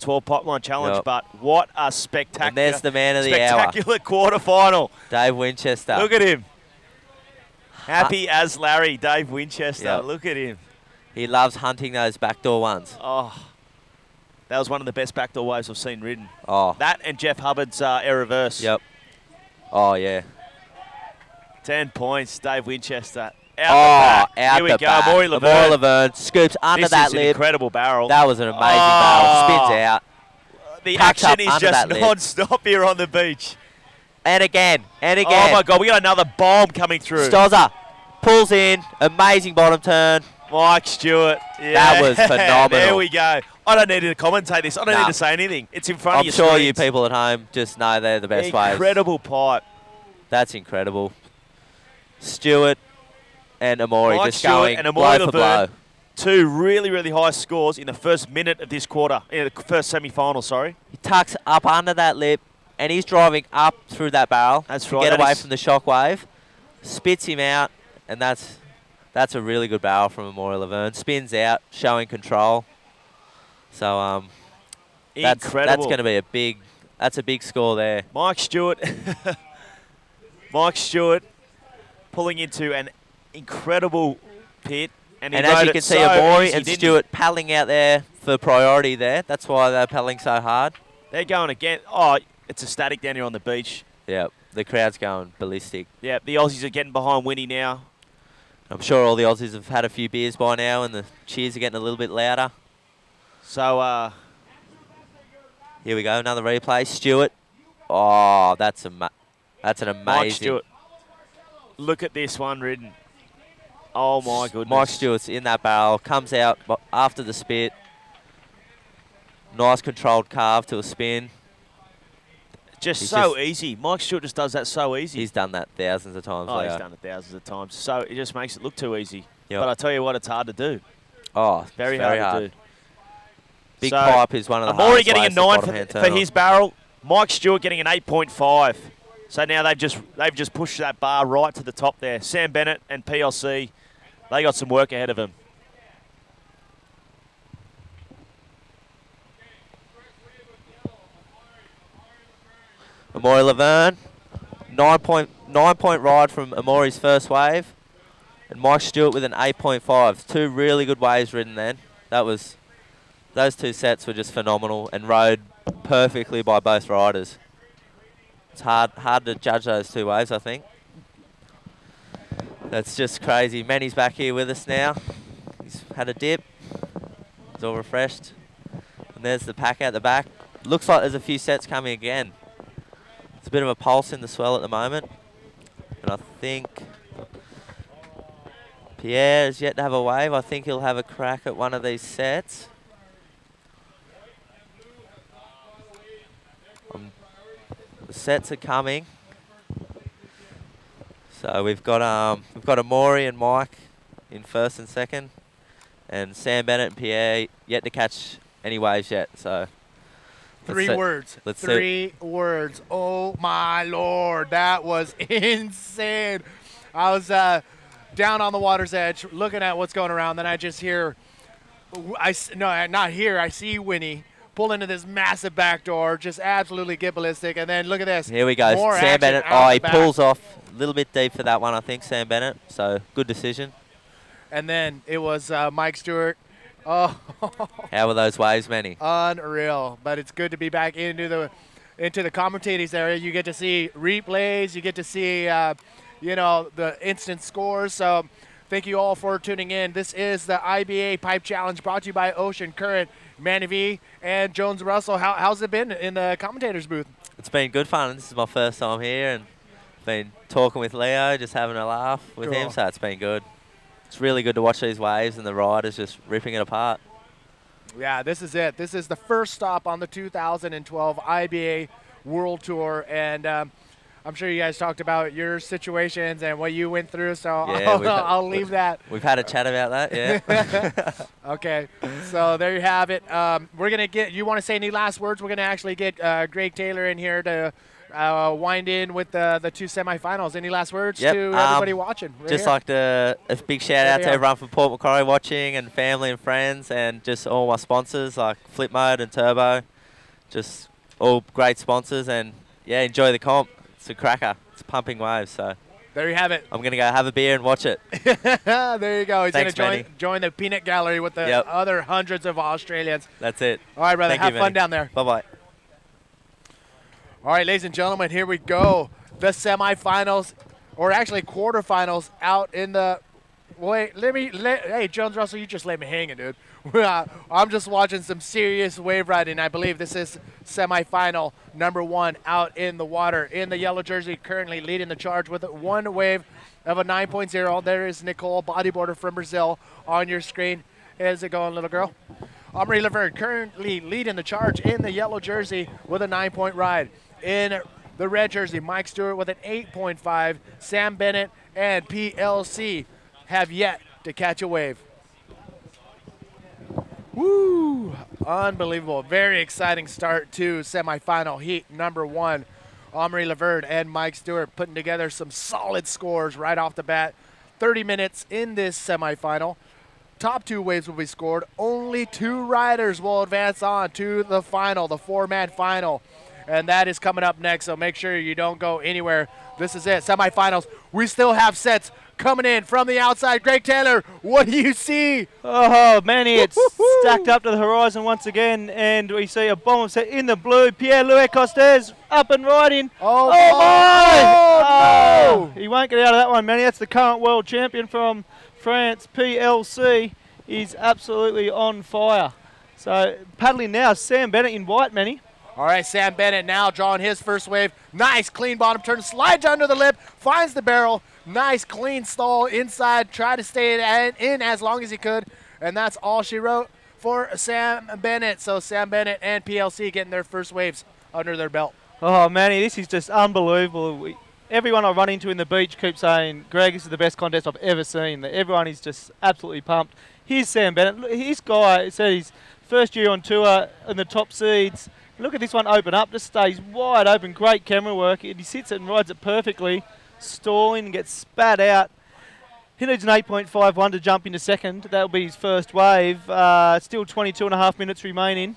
12 Pipeline Challenge, Yep. but what a spectacular, And there's the man of the hour. spectacular quarterfinal. Dave Winchester. Look at him. Happy as Larry, Dave Winchester. Yep. Look at him. He loves hunting those backdoor ones. Oh, that was one of the best backdoor waves I've seen ridden. Oh. That and Jeff Hubbard's air reverse. Yep. Oh, yeah. 10 points, Dave Winchester. Out Here we the go, back. Maury Laverne. Laverne scoops under This that is an lip. incredible barrel. That was an amazing barrel. Spins out. The Tucks action up is under just that lip. non-stop here on the beach. And again. And again. Oh, my God. We got another bomb coming through. Stozza pulls in. Amazing bottom turn. Mike Stewart. Yeah. That was phenomenal. There we go. I don't need to commentate this. I don't need to say anything. It's in front of I'm you. sure you people at home just know they're the best waves. Incredible pipe. That's incredible. Stewart and Amori Mike just Stewart going and blow Amori for blow. Laverne. Two really, really high scores in the first minute of this quarter, in the first semi-final, sorry. He tucks up under that lip, and he's driving up through that barrel That's to right. get That away is- from the shock wave. Spits him out, and that's a really good barrel from Amori Laverne. Spins out, showing control. So that's Incredible. going to be a big score there. Mike Stewart. Mike Stewart pulling into an incredible pit. And as you can see, Amori and Stewart paddling out there for priority there. That's why they're paddling so hard. They're going again. Oh, it's a static down here on the beach. Yeah, the crowd's going ballistic. Yeah, the Aussies are getting behind Winnie now. I'm sure all the Aussies have had a few beers by now and the cheers are getting a little bit louder. So, here we go, another replay. Stewart. Oh, that's an amazing. Mike Stewart. Look at this one ridden. Oh, my goodness. Mike Stewart's in that barrel, comes out after the spit. Nice controlled carve to a spin. Just so easy. Mike Stewart just does that so easy. He's done that thousands of times. Oh, he's done it thousands of times. So it just makes it look too easy. Yep. But I tell you what, it's hard to do. Oh, Very hard to do. Big So, pipe is one of the Amori hardest getting a ways to 9 bottom-hand for turn his on. barrel. Mike Stewart getting an 8.5. So now they've just pushed that bar right to the top there. Sam Bennett and PLC, they got some work ahead of them. Amori Laverne, 9-point ride from Amori's first wave, and Mike Stewart with an 8.5. Two really good waves ridden then. Those two sets were just phenomenal and rode perfectly by both riders. It's hard to judge those two waves, I think. That's just crazy. Manny's back here with us now. He's had a dip. He's all refreshed. And there's the pack out the back. Looks like there's a few sets coming again. It's a bit of a pulse in the swell at the moment. And I think Pierre is yet to have a wave. I think he'll have a crack at one of these sets. The sets are coming. So we've got Amori and Mike in first and second, and Sam Bennett and Pierre yet to catch any waves yet. So Three words. Oh my Lord, that was insane. I was down on the water's edge looking at what's going around. Then I just hear, I see Winnie pull into this massive back door, just absolutely get ballistic. And then look at this. Here we go. More Sam Bennett. action out Oh, he the back. pulls off a little bit deep for that one, I think, Sam Bennett. So good decision. And then it was Mike Stewart. Oh, How were those waves, Manny? unreal. But it's good to be back into the commentators area. You get to see replays. You get to see, the instant scores. So thank you all for tuning in. This is the IBA Pipe Challenge brought to you by Ocean Current, Manny V, and Jones Russell. How's it been in the commentators booth? It's been good fun. This is my first time here, and been talking with Leo, just having a laugh with him. So it's been good. It's really good to watch these waves and the riders just ripping it apart. Yeah, this is it. This is the first stop on the 2012 IBA World Tour, and I'm sure you guys talked about your situations and what you went through, so Yeah, I'll leave that. We've had a chat about that, yeah. Okay, so there you have it. We're going to get – you want to say any last words? We're going to actually get Greg Taylor in here to wind in with the two semifinals. Any last words to everybody watching? Just like a big shout out to everyone from Port Macquarie watching, and family and friends, and just all my sponsors like Flip Mode and Turbo. just all great sponsors, and yeah, enjoy the comp. It's a cracker. It's pumping waves, so There you have it. I'm going to go have a beer and watch it. There you go. He's going Thanks, to join the peanut gallery with the other hundreds of Australians. That's it. All right, brother. Thank Have you, fun Manny. down there. Bye-bye. All right, ladies and gentlemen, here we go. The semifinals, or actually quarterfinals, out in the. Wait, hey, Jones Russell, you just let me hanging, dude. I'm just watching some serious wave riding. I believe this is semifinal number 1 out in the water. In the yellow jersey, currently leading the charge with one wave of a 9.0. There is Nicole, bodyboarder from Brazil, on your screen. How's it going, little girl? Omri Laverne currently leading the charge in the yellow jersey with a 9-point ride. In the red jersey, Mike Stewart with an 8.5. Sam Bennett and PLC have yet to catch a wave. Woo! Unbelievable. Very exciting start to semifinal heat number 1. Omri Laverne and Mike Stewart putting together some solid scores right off the bat. 30 minutes in this semifinal. Top 2 waves will be scored. Only 2 riders will advance on to the final, the 4-man final. And that is coming up next, so make sure you don't go anywhere. This is it, semifinals. We still have sets coming in from the outside. Greg Taylor, what do you see? Oh, Manny, it's stacked up to the horizon once again, and we see a bomb set in the blue. Pierre-Louis Costes up and riding. Oh, my! No! He won't get out of that one, Manny. That's the current world champion from France, PLC. He's absolutely on fire. So paddling now, Sam Bennett in white, Manny. All right, Sam Bennett now drawing his first wave. Nice clean bottom turn, slides under the lip, finds the barrel. Nice clean stall inside, try to stay in as long as he could. And that's all she wrote for Sam Bennett. So Sam Bennett and PLC getting their first waves under their belt. Oh, Manny, this is just unbelievable. Everyone I run into in the beach keeps saying, Greg, this is the best contest I've ever seen. Everyone is just absolutely pumped. Here's Sam Bennett. This guy said his first year on tour in the top seeds. Look at this one open up, just stays wide open, great camera work. He sits it and rides it perfectly, stalling and gets spat out. He needs an 8.51 to jump into second. That'll be his first wave. Still 22.5 minutes remaining.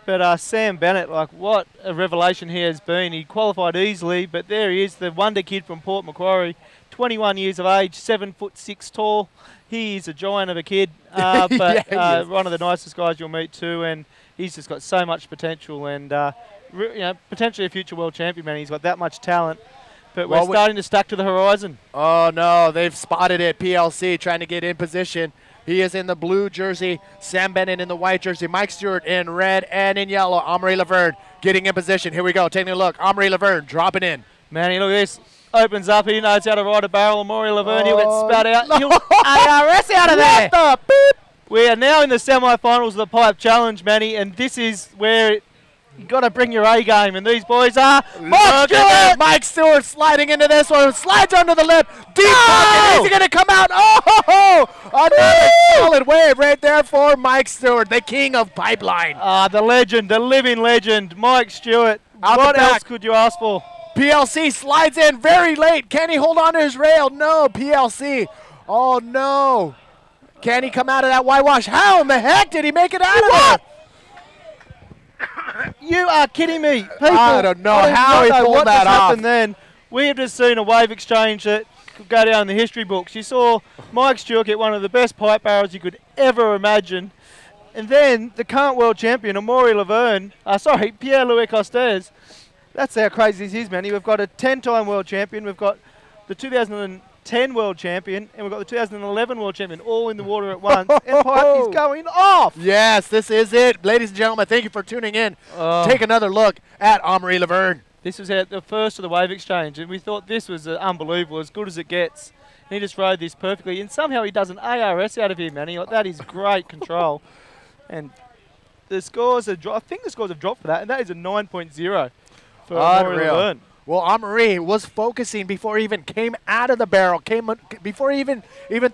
But Sam Bennett, like, what a revelation he has been. He qualified easily, but there he is, the wonder kid from Port Macquarie, 21 years of age, 7'6" tall. He is a giant of a kid, but one of the nicest guys you'll meet too, and he's just got so much potential and potentially a future world champion, man. He's got that much talent. But we're starting to stack to the horizon. Oh, no, they've spotted it. PLC trying to get in position. He is in the blue jersey. Sam Bennett in the white jersey. Mike Stewart in red and in yellow. Omri Laverne getting in position. Here we go. Taking a look. Omri Laverne dropping in. Manny, look at this. Opens up. He knows how to ride a barrel. Omri Laverne, he'll get spat out. He'll ARS out of there. What the beep? We are now in the semi-finals of the Pipe Challenge, Manny, and this is where you got to bring your A game, and these boys are Mike Stewart! Mike Stewart sliding into this one, slides under the lip, deep pocket, is he going to come out? Oh, another solid wave right there for Mike Stewart, the king of pipeline. The legend, the living legend, Mike Stewart. What else could you ask for? PLC slides in very late. Can he hold on to his rail? No, PLC. Oh, no. Can he come out of that whitewash? How in the heck did he make it out of there? You are kidding me. People, I don't know how he pulled that off. Happened then. We have just seen a wave exchange that could go down in the history books. You saw Mike Stewart get one of the best pipe barrels you could ever imagine. And then the current world champion, Pierre-Louis Costes. That's how crazy this is, man. We've got a 10-time world champion. We've got the 2010 world champion, and we've got the 2011 world champion all in the water at once. And pipe is going off. Yes, this is it. Ladies and gentlemen, thank you for tuning in. Take another look at Omri Laverne. This was the first of the wave exchange, and we thought this was unbelievable, as good as it gets. And he just rode this perfectly, and somehow he does an ARS out of here, man. That is great control. And the scores are I think the scores have dropped for that, and that is a 9.0 for Omri Laverne. Well, Omri was focusing before he even came out of the barrel. Before he even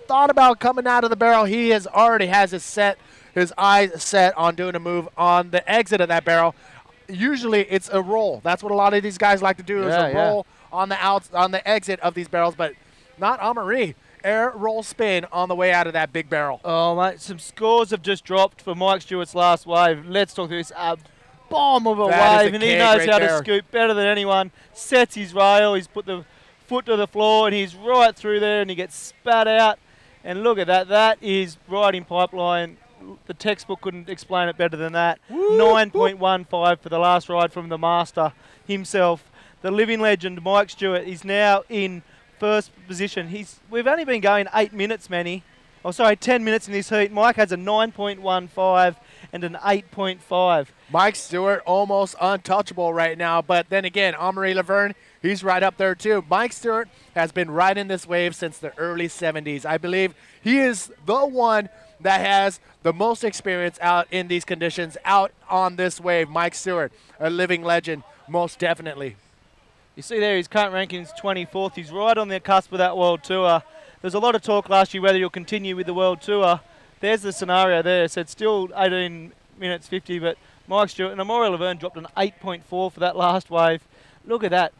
thought about coming out of the barrel, he already has his eyes set on doing a move on the exit of that barrel. Usually it's a roll. That's what a lot of these guys like to do is a roll on the exit of these barrels, but not Omri. Air roll spin on the way out of that big barrel. Oh, mate, some scores have just dropped for Mike Stewart's last wave. Let's talk through this. bomb of a That is wave, a and he keg knows right how there. to scoop better than anyone. Sets his rail, he's put the foot to the floor, and he's right through there, and he gets spat out. And look at that. That is right in pipeline. The textbook couldn't explain it better than that. 9.15 for the last ride from the master himself. The living legend, Mike Stewart, is now in first position. We've only been going 8 minutes, Manny. 10 minutes in this heat. Mike has a 9.15 and an 8.5. Mike Stewart almost untouchable right now, but then again, Amaury Laverne, he's right up there too. Mike Stewart has been riding this wave since the early 70s. I believe he is the one that has the most experience out in these conditions, out on this wave. Mike Stewart, a living legend, most definitely. You see there, his current ranking is 24th. He's right on the cusp of that World Tour. There's a lot of talk last year whether he'll continue with the World Tour. There's the scenario there. So it's still 18 minutes 50, but Mike Stewart and Amaury Laverne dropped an 8.4 for that last wave. Look at that.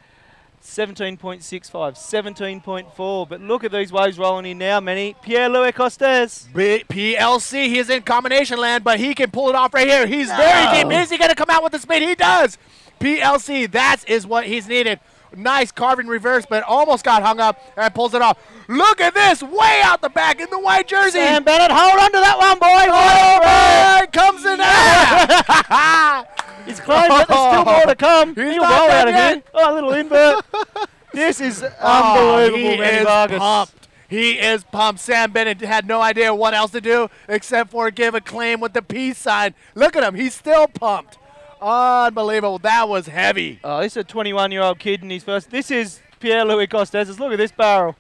17.65, 17.4. But look at these waves rolling in now, Manny. Pierre-Louis Costes. PLC, he's in combination land, but he can pull it off right here. He's very deep. Is he going to come out with the speed? He does. PLC, that is what he's needed. Nice carving reverse, but almost got hung up and pulls it off. Look at this, way out the back in the white jersey. Sam Bennett, hold on to that one, boy. Oh, man, comes in there. He's claimed that there's still more to come. He's He'll not roll done out of yet. here. Oh, a little invert. This is unbelievable, he Manny is Vargas. pumped. He is pumped. Sam Bennett had no idea what else to do except for give a claim with the peace sign. Look at him. He's still pumped. Unbelievable. That was heavy. Oh, this is a 21-year-old kid in his first. This is Pierre-Louis Costes. Look at this barrel.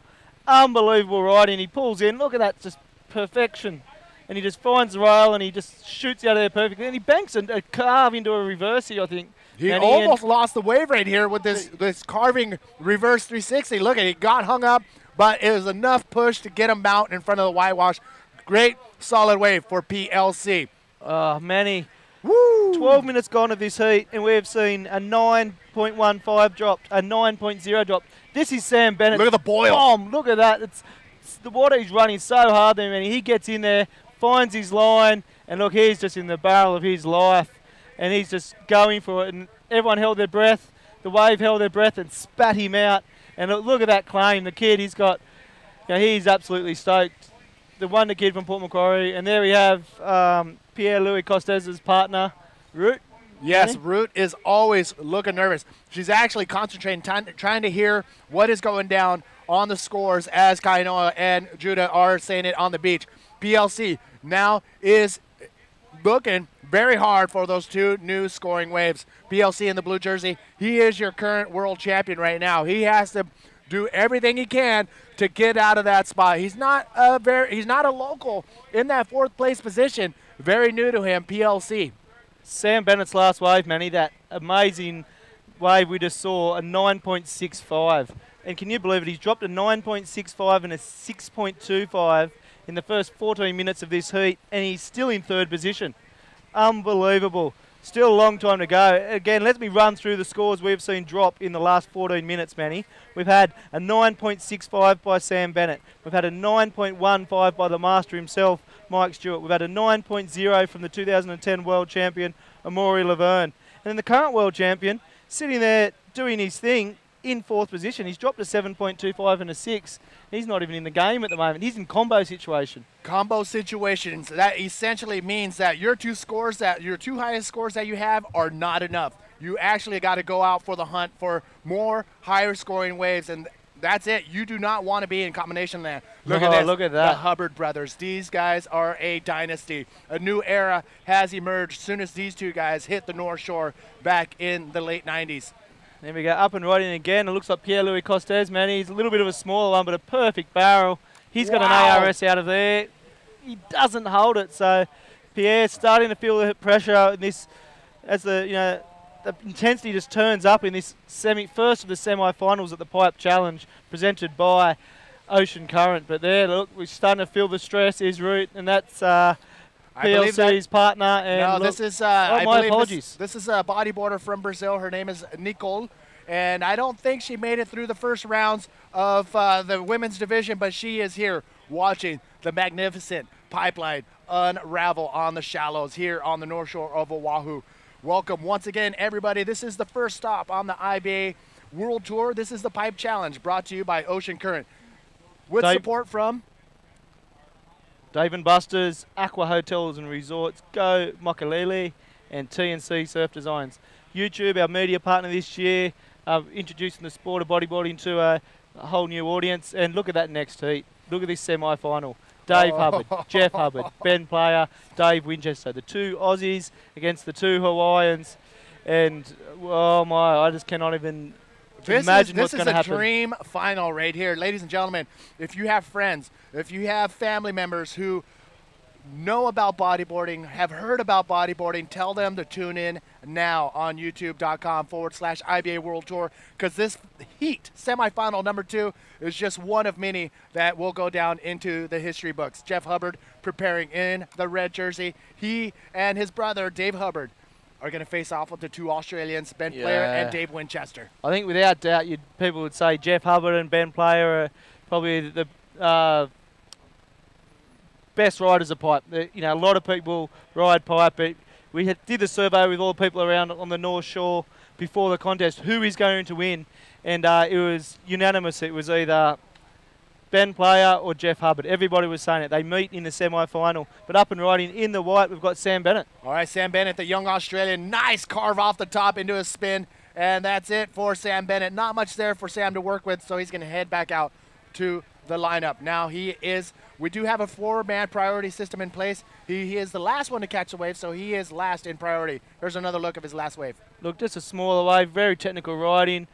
Unbelievable riding. He pulls in. Look at that. Just perfection. And he just finds the rail and he just shoots out of there perfectly. And he banks a carve into a reverse here, I think. He And almost lost the wave right here with this carving reverse 360. Look at it. He got hung up, but it was enough push to get him out in front of the whitewash. Great, solid wave for PLC. Manny. Woo! 12 minutes gone of this heat, and we've seen a 9.15 dropped, a 9.0 dropped. This is Sam Bennett. Look at the boil. Bomb. Look at that. It's the water is running so hard there, man. He gets in there, finds his line, and look, he's just in the barrel of his life, and he's just going for it. And everyone held their breath. The wave held their breath and spat him out. And look at that claim. The kid, he's absolutely stoked. The Wonder Kid from Port Macquarie, and there we have Pierre-Louis Costes' partner, Root. Yes, Root is always looking nervous. She's actually concentrating, trying to hear what is going down on the scores as Kainoa and Judah are saying it on the beach. PLC now is looking very hard for those two new scoring waves. PLC in the blue jersey, he is your current world champion right now. He has to do everything he can to get out of that spot. He's not a local in that fourth place position. Very new to him, PLC. Sam Bennett's last wave, Manny, that amazing wave we just saw, a 9.65. And can you believe it? He's dropped a 9.65 and a 6.25 in the first 14 minutes of this heat, and he's still in third position. Unbelievable. Still a long time to go. Again, let me run through the scores we've seen drop in the last 14 minutes, Manny. We've had a 9.65 by Sam Bennett. We've had a 9.15 by the master himself, Mike Stewart. We've had a 9.0 from the 2010 world champion, Amaury Laverne. And then the current world champion, sitting there doing his thing in fourth position. He's dropped a 7.25 and a 6. He's not even in the game at the moment. He's in combo situation. Combo situations. That essentially means that your two highest scores that you have are not enough. You actually got to go out for the hunt for more higher scoring waves, and that's it. You do not want to be in combination land. Look at this. Look at that. The Hubbard brothers. These guys are a dynasty. A new era has emerged as soon as these two guys hit the North Shore back in the late 90s. There we go, up and riding again. It looks like Pierre-Louis Costes, man. He's a little bit of a smaller one, but a perfect barrel. He's got an ARS out of there. He doesn't hold it, so Pierre's starting to feel the pressure in this as the intensity just turns up in this first of the semi-finals at the Pipe Challenge presented by Ocean Current. But there, look, we're starting to feel the stress. Is Root, and that's PLC's partner. And no, this is my apologies. This is a bodyboarder from Brazil. Her name is Nicole, and I don't think she made it through the first rounds of the women's division, but she is here watching the magnificent pipeline unravel on the shallows here on the North Shore of Oahu. Welcome once again, everybody. This is the first stop on the IBA World Tour. This is the Pipe Challenge, brought to you by Ocean Current, with support from Dave & Buster's, Aqua Hotels and Resorts, Go Mokalele, and TNC Surf Designs. YouTube, our media partner this year, introducing the sport of bodyboarding to a whole new audience. And look at that next heat. Look at this semi-final. Dave Hubbard, Jeff Hubbard, Ben Player, Dave Winchester. The two Aussies against the two Hawaiians. And, oh my, I just cannot even imagine what's going to happen. This is a dream final right here. Ladies and gentlemen, if you have friends, if you have family members who know about bodyboarding, have heard about bodyboarding, tell them to tune in now on youtube.com/IBA World Tour, because this heat, semifinal number 2, is just one of many that will go down into the history books. Jeff Hubbard preparing in the red jersey. He and his brother, Dave Hubbard, are going to face off with the two Australians, Ben Player and Dave Winchester. I think without doubt, people would say Jeff Hubbard and Ben Player are probably the best riders of pipe. You know, a lot of people ride pipe, but we did the survey with all the people around on the North Shore before the contest, who is going to win, and it was unanimous. It was either Ben Player or Jeff Hubbard. Everybody was saying it. They meet in the semi-final. But up and riding in the white, we've got Sam Bennett. All right, Sam Bennett, the young Australian. Nice carve off the top into a spin, and that's it for Sam Bennett. Not much there for Sam to work with, so he's going to head back out to the lineup. Now we do have a 4-man priority system in place. He is the last one to catch the wave, so he is last in priority. Here's another look of his last wave. Look, just a smaller wave, very technical riding.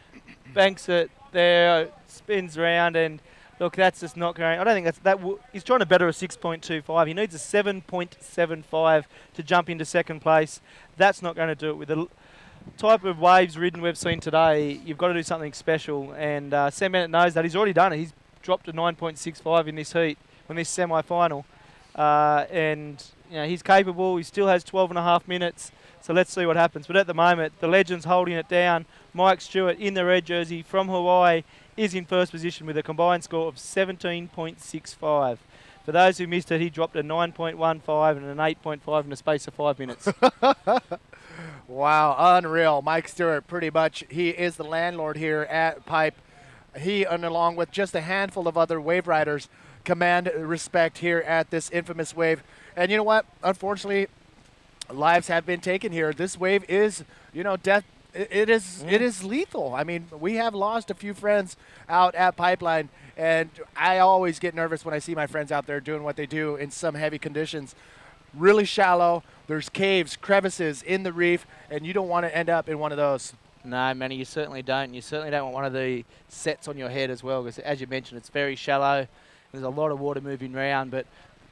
Banks it there, spins around, and look, that's just not going. I don't think he's trying to better a 6.25. He needs a 7.75 to jump into second place. That's not going to do it with the type of waves ridden we've seen today. You've got to do something special, and Sam Bennett knows that. He's already done it. He's dropped a 9.65 in this heat, in this semi-final, and you know, he's capable. He still has 12.5 minutes, so let's see what happens. But at the moment, the legend's holding it down. Mike Stewart in the red jersey from Hawaii is in first position with a combined score of 17.65. For those who missed it, he dropped a 9.15 and an 8.5 in the space of 5 minutes. Wow, unreal. Mike Stewart, pretty much, he is the landlord here at Pipe. He, and along with just a handful of other wave riders, command respect here at this infamous wave. And you know what? Unfortunately, lives have been taken here. This wave is, you know, death. It is lethal. I mean, we have lost a few friends out at Pipeline, and I always get nervous when I see my friends out there doing what they do in some heavy conditions. Really shallow. There's caves, crevices in the reef, and you don't want to end up in one of those. No, Manny, you certainly don't. You certainly don't want one of the sets on your head as well, because as you mentioned, it's very shallow. There's a lot of water moving around, but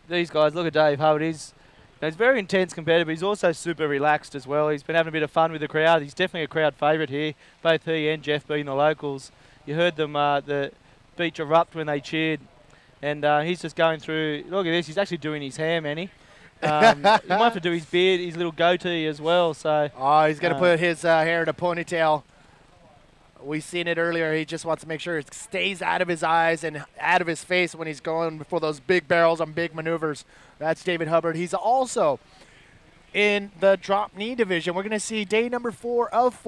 these guys, look at Dave Hubbard. He's very intense competitor, but he's also super relaxed as well. He's been having a bit of fun with the crowd. He's definitely a crowd favourite here, both he and Jeff being the locals. You heard them, the beach erupt when they cheered, and he's just going through. Look at this. He's actually doing his hair, Manny. He might have to do his beard, his little goatee as well. So. Oh, he's going to put his hair in a ponytail. We've seen it earlier. He just wants to make sure it stays out of his eyes and out of his face when he's going for those big barrels on big maneuvers. That's David Hubbard. He's also in the drop knee division. We're going to see day number 4 of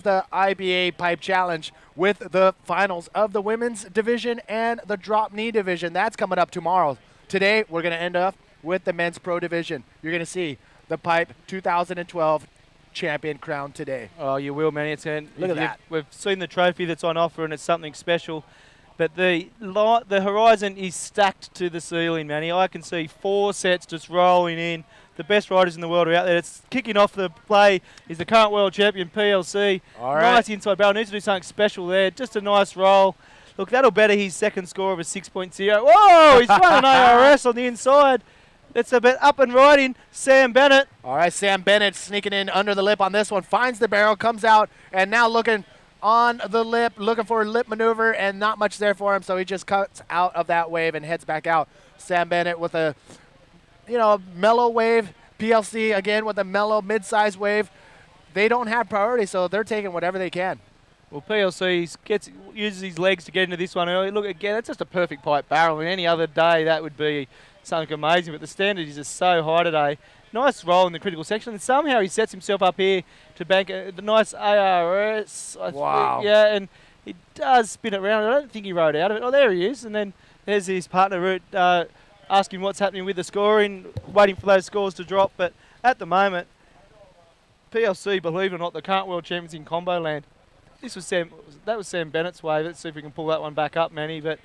the IBA Pipe Challenge with the finals of the women's division and the drop knee division. That's coming up tomorrow. Today, we're going to end up with the men's pro division. You're going to see the Pipe 2012 champion crown today. Oh, you will, man. Look at that. We've seen the trophy that's on offer, and it's something special. But the horizon is stacked to the ceiling, Manny. I can see 4 sets just rolling in. The best riders in the world are out there. It's kicking off the play is the current world champion, PLC. All right. Nice inside barrel. Needs to do something special there. Just a nice roll. Look, that'll better his second score of a 6.0. Whoa, he's running ARS on the inside. It's a bit up and riding. Sam Bennett. All right, Sam Bennett sneaking in under the lip on this one. Finds the barrel, comes out, and now looking on the lip, looking for a lip maneuver, and not much there for him, so he just cuts out of that wave and heads back out. Sam Bennett with a, mellow wave. PLC, again, with a mellow mid-size wave. They don't have priority, so they're taking whatever they can. Well, PLC uses his legs to get into this one early. Look, again, that's just a perfect pipe barrel. I mean, any other day, that would be something amazing. But the standard is just so high today. Nice roll in the critical section, and somehow he sets himself up here to bank the nice ARS. Wow. Yeah, and he does spin it around. I don't think he rode out of it. Oh, there he is. And then there's his partner, Root, asking what's happening with the scoring, waiting for those scores to drop. But at the moment, PLC, believe it or not, the current world champions in combo land. That was Sam Bennett's wave. Let's see if we can pull that one back up, Manny. But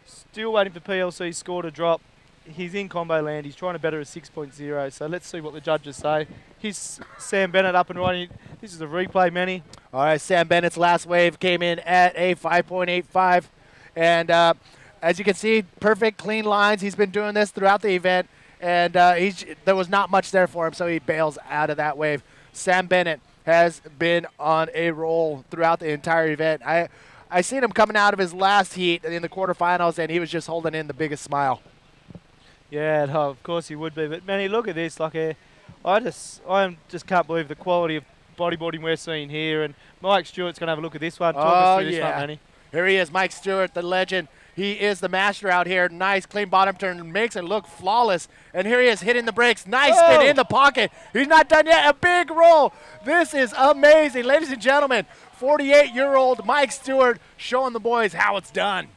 still waiting for PLC's score to drop. He's in combo land. He's trying to better a 6.0. So let's see what the judges say. Here's Sam Bennett up and running. This is a replay, Manny. All right, Sam Bennett's last wave came in at a 5.85. And as you can see, perfect, clean lines. He's been doing this throughout the event. And there was not much there for him, so he bails out of that wave. Sam Bennett has been on a roll throughout the entire event. I seen him coming out of his last heat in the quarterfinals, and he was just holding in the biggest smile. Yeah, no, of course he would be. But Manny, look at this. Like, I just can't believe the quality of bodyboarding we're seeing here. And Mike Stewart's going to have a look at this one. Talk us through this one, Manny. Here he is, Mike Stewart, the legend. He is the master out here. Nice, clean bottom turn. Makes it look flawless. And here he is hitting the brakes. Nice spin in the pocket. He's not done yet. A big roll. This is amazing. Ladies and gentlemen, 48-year-old Mike Stewart showing the boys how it's done.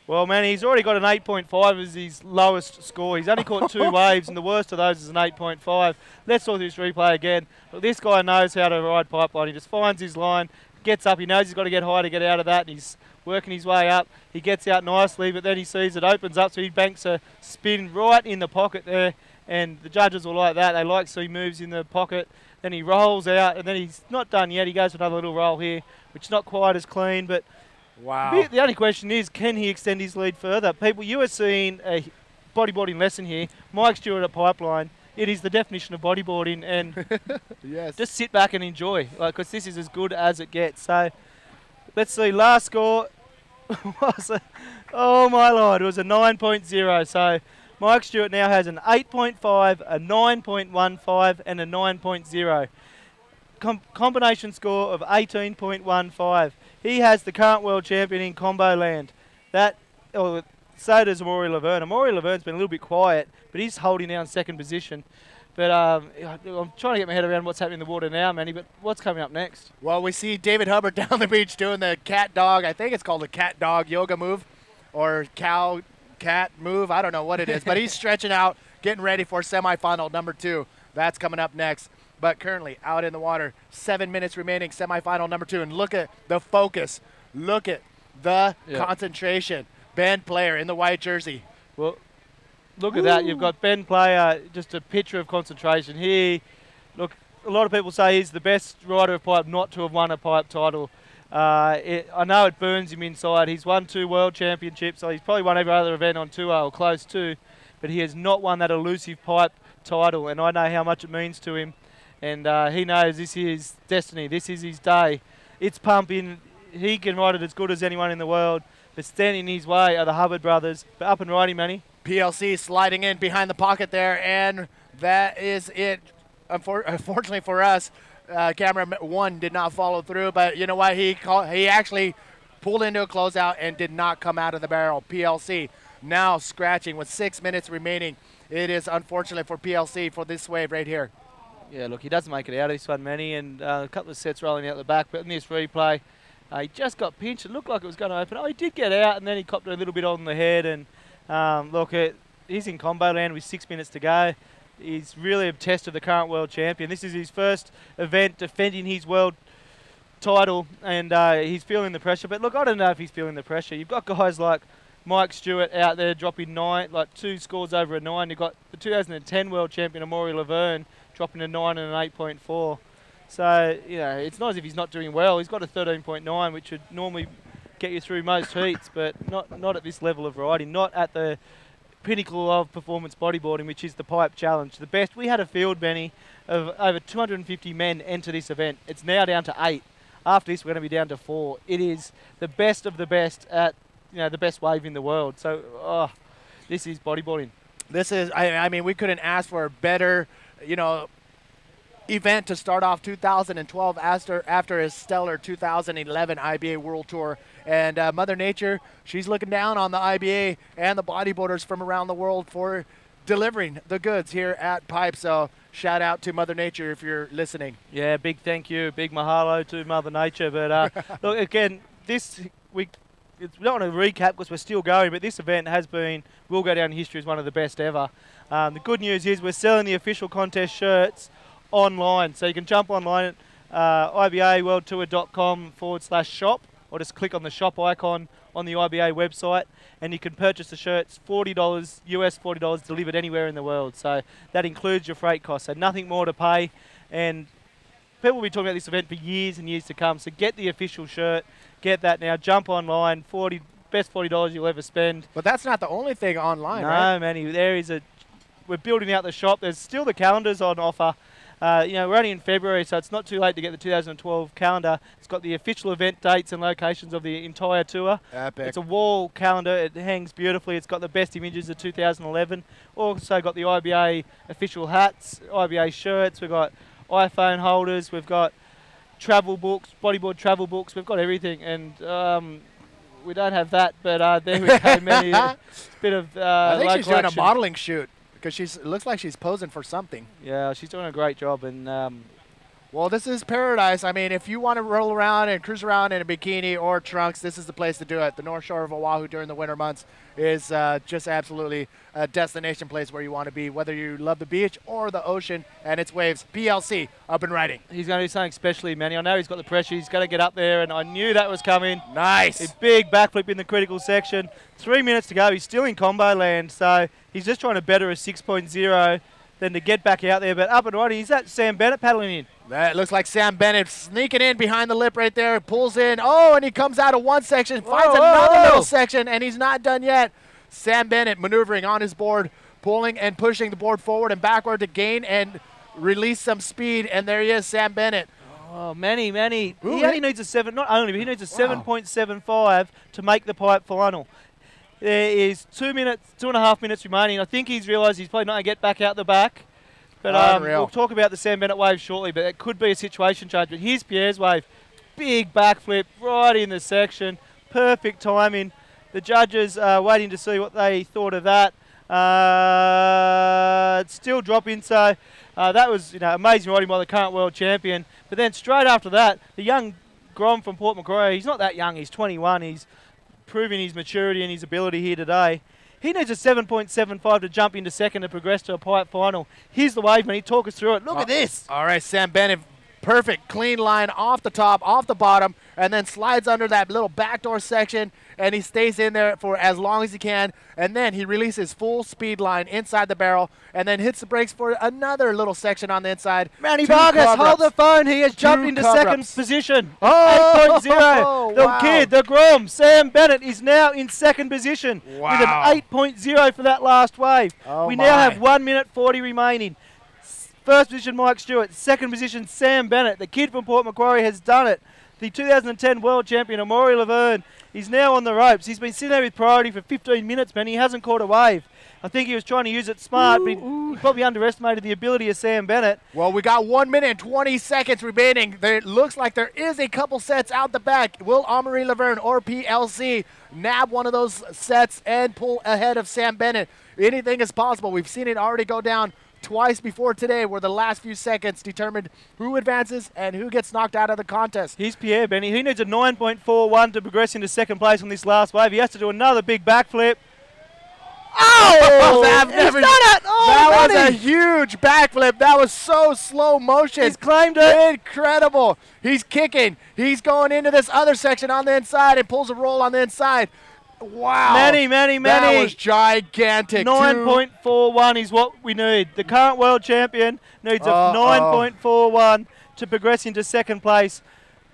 Well, man, he's already got an 8.5 as his lowest score. He's only caught 2 waves, and the worst of those is an 8.5. Let's look at this replay again. Look, this guy knows how to ride pipeline. He just finds his line, gets up. He knows he's got to get high to get out of that, and he's working his way up. He gets out nicely, but then he sees it opens up, so he banks a spin right in the pocket there, and the judges will like that. They like to see moves in the pocket. Then he rolls out, and then he's not done yet. He goes for another little roll here, which is not quite as clean, but wow. The only question is, can he extend his lead further? People, you are seeing a bodyboarding lesson here. Mike Stewart at Pipeline. It is the definition of bodyboarding, and yes, just sit back and enjoy, because this is as good as it gets. So let's see. Last score was oh my lord, it was a 9.0. So Mike Stewart now has an 8.5, a 9.15, and a 9.0. Combination score of 18.15. He has the current world champion in combo land. So does Amaury Laverne. Amaury Laverne's been a little bit quiet, but he's holding down second position. But I'm trying to get my head around what's happening in the water now, Manny, but what's coming up next? Well, we see David Hubbard down the beach doing the cat dog. I think it's called a cat dog yoga move or cow cat move. I don't know what it is, but he's stretching out, getting ready for semifinal number 2. That's coming up next. But currently out in the water, 7 minutes remaining, semifinal number 2. And look at the focus. Look at the concentration. Ben Player in the white jersey. Well, look at that. You've got Ben Player, just a picture of concentration. Look, a lot of people say he's the best rider of pipe not to have won a pipe title. I know it burns him inside. He's won 2 world championships, so he's probably won every other event on tour or close to, but he has not won that elusive pipe title, and I know how much it means to him. And he knows this is destiny. This is his day. It's pumping. He can ride it as good as anyone in the world. But standing in his way are the Hubbard brothers. But up and riding, Manny. PLC sliding in behind the pocket there, and that is it. Unfortunately for us, camera 1 did not follow through. But you know what? He actually pulled into a closeout and did not come out of the barrel. PLC now scratching with 6 minutes remaining. It is unfortunate for PLC for this wave right here. Yeah, look, he doesn't make it out of this one, Manny, and a couple of sets rolling out the back. But in this replay, he just got pinched. It looked like it was going to open. Oh, he did get out, and then he copped a little bit on the head. And look, he's in combo land with 6 minutes to go. He's really a test of the current world champion. This is his first event defending his world title, and he's feeling the pressure. But look, I don't know if he's feeling the pressure. You've got guys like Mike Stewart out there dropping 2 scores over a 9. You've got the 2010 world champion Amaury Laverne dropping a 9 and an 8.4. So, you know, it's not as if he's not doing well. He's got a 13.9, which would normally get you through most heats, but not at this level of riding, not at the pinnacle of performance bodyboarding, which is the pipe challenge. The best, we had a field, Benny, of over 250 men enter this event. It's now down to 8. After this, we're going to be down to 4. It is the best of the best at, the best wave in the world. So, this is bodyboarding. This is, I mean, we couldn't ask for a better, event to start off 2012 after his stellar 2011 IBA World Tour. And Mother Nature, she's looking down on the IBA and the bodybuilders from around the world for delivering the goods here at Pipe. So shout out to Mother Nature if you're listening. Yeah, big thank you, big mahalo to Mother Nature. But look, again, we don't want to recap because we're still going, but this event will go down in history as one of the best ever. The good news is we're selling the official contest shirts online. So you can jump online at ibaworldtour.com/shop, or just click on the shop icon on the IBA website, and you can purchase the shirts, $40, US $40, delivered anywhere in the world. So that includes your freight costs, so nothing more to pay. And people will be talking about this event for years and years to come. So get the official shirt, get that now, jump online, best $40 you'll ever spend. But that's not the only thing online, no, right? No, Manny, we're building out the shop. There's still the calendars on offer. We're only in February, so it's not too late to get the 2012 calendar. It's got the official event dates and locations of the entire tour. Epic. It's a wall calendar. It hangs beautifully. It's got the best images of 2011. Also got the IBA official hats, IBA shirts. We've got iPhone holders. We've got travel books, bodyboard travel books. We've got everything. And we don't have that, but there we go, Manny. It's a bit of I think she's collection. doing a modeling shoot. Because it looks like she's posing for something. Yeah, she's doing a great job. And well, this is paradise. I mean, if you want to roll around and cruise around in a bikini or trunks, this is the place to do it. The North Shore of Oahu during the winter months is just absolutely a destination place where you want to be, whether you love the beach or the ocean and its waves. PLC, up and riding. He's going to do something specially, Manny. I know he's got the pressure. He's going to get up there, and I knew that was coming. Nice. A big backflip in the critical section. 3 minutes to go. He's still in combo land, so he's just trying to better a 6.0 than to get back out there. But up and riding, is that Sam Bennett paddling in? That looks like Sam Bennett sneaking in behind the lip right there, pulls in. Oh, and he comes out of one section, finds another little section, and he's not done yet. Sam Bennett maneuvering on his board, pulling and pushing the board forward and backward to gain and release some speed, and there he is, Sam Bennett. Oh, Manny. Ooh, He only needs a 7.75 to make the Pipe final. There is 2.5 minutes remaining. I think he's realised he's probably not going to get back out the back. But we'll talk about the Sam Bennett wave shortly, but it could be a situation change. But here's Pierre's wave. Big backflip right in the section. Perfect timing. The judges are waiting to see what they thought of that. It's still dropping, so that was amazing riding by the current world champion. But then straight after that, the young Grom from Port Macquarie, he's not that young, he's 21. He's proving his maturity and his ability here today. He needs a 7.75 to jump into second to progress to a Pipe final. Here's the wave, man. He talk us through it. Look at this. All right, Sam Bennett, perfect, clean line off the top, off the bottom, and then slides under that little backdoor section, and he stays in there for as long as he can, and then he releases full speed line inside the barrel, and then hits the brakes for another little section on the inside. Manny Vargas, hold the phone. He has jumped into second position. 8.0. The kid, the Grom, Sam Bennett, is now in second position with an 8.0 for that last wave. We now have 1 minute 40 remaining. First position, Mike Stewart. Second position, Sam Bennett. The kid from Port Macquarie has done it. The 2010 world champion, Amaury Laverne, is now on the ropes. He's been sitting there with priority for 15 minutes, man. He hasn't caught a wave. I think he was trying to use it smart, but he probably underestimated the ability of Sam Bennett. Well, we got 1 minute and 20 seconds remaining. It looks like there is a couple sets out the back. Will Amaury Laverne or PLC nab one of those sets and pull ahead of Sam Bennett? Anything is possible. We've seen it already go down twice before today, where the last few seconds determined who advances and who gets knocked out of the contest. Here's Pierre, Benny. He needs a 9.41 to progress into second place on this last wave. He has to do another big backflip. Oh! He's done it! Oh, that was a huge backflip. That was so slow motion. He's claimed it. Incredible. He's kicking. He's going into this other section on the inside and pulls a roll on the inside. Wow. Manny. That was gigantic. 9.41 is what we need. The current world champion needs a 9.41 to progress into second place.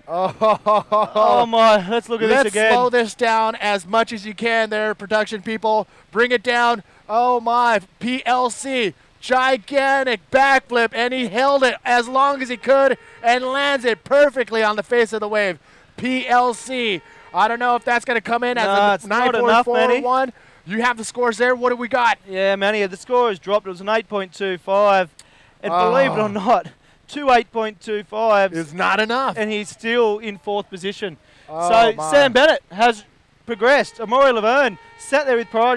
Oh my, let's look at this again. Let's slow this down as much as you can there, production people. Bring it down. Oh my, PLC. Gigantic backflip, and he held it as long as he could and lands it perfectly on the face of the wave. PLC. I don't know if that's going to come in as a 9.41. You have the scores there. What do we got? Yeah, Manny, the score has dropped. It was an 8.25. And believe it or not, 2 8.25s. It's not enough. And he's still in 4th position. Oh, so my. Sam Bennett has progressed. Amore Laverne sat there with priority.